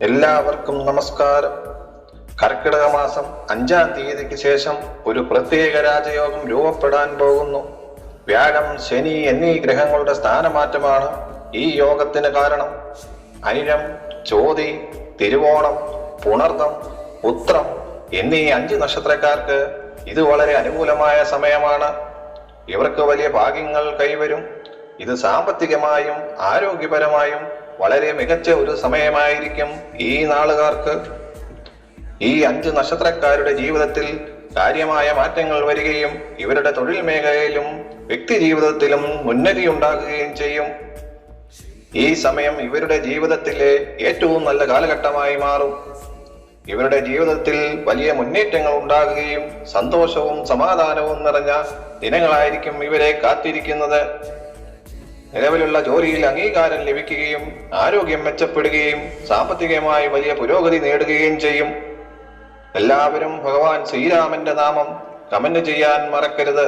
എല്ലാവർക്കും നമസ്കാരം. കർക്കിടക മാസം 5-ാം തീയതിക്ക് ശേഷം ഒരു പ്രത്യേക രാജയോഗം രൂപപ്പെടാൻ പോകുന്നു. വ്യാഴം, ശനി എന്നീ ഗ്രഹങ്ങളുടെ സ്ഥാനമാറ്റമാണ് ഈ യോഗത്തിന് കാരണം. അനിഴം, ചോതി, തിരുവോണം, പുണർദം, ഉത്രം എന്നീ 5 നക്ഷത്രക്കാർക്ക് ഇത് വളരെ അനുകൂലമായ സമയമാണ്. ഇവർക്ക് വലിയ ഭാഗ്യങ്ങൾ കൈവരും. ഇത് സാമ്പത്തികമായും ആരോഗ്യപരമായും വളരെ മികച്ച ഒരു സമയമായിരിക്കും ഈ നാളുകാർക്ക്. ഈ 5 നക്ഷത്രക്കാരുടെ ജീവിതത്തിൽ കാര്യമായ മാറ്റങ്ങൾ വരികയും ഇവരുടെ തൊഴിൽ മേഖലയിലും വ്യക്തി ജീവിതത്തിലും ഉന്നതി ഉണ്ടാകുകയും ചെയ്യും. ഈ സമയം ഇവരുടെ ജീവിതത്തിലെ ഏറ്റവും നല്ല കാലഘട്ടമായി മാറും. ഇവരുടെ ജീവിതത്തിൽ വലിയ മുന്നേറ്റങ്ങൾ ഉണ്ടാകുകയും സന്തോഷവും സമാധാനവും നിറഞ്ഞ ദിനങ്ങളായിരിക്കും ഇവരെ കാത്തിരിക്കുന്നത്. നിലവിലുള്ള ജോലിയിൽ അംഗീകാരം ലഭിക്കുകയും ആരോഗ്യം മെച്ചപ്പെടുകയും സാമ്പത്തികമായി വലിയ പുരോഗതി നേടുകയും ചെയ്യും. എല്ലാവരും ഭഗവാൻ ശ്രീരാമന്റെ നാമം കമന്റ് ചെയ്യാൻ മറക്കരുത്.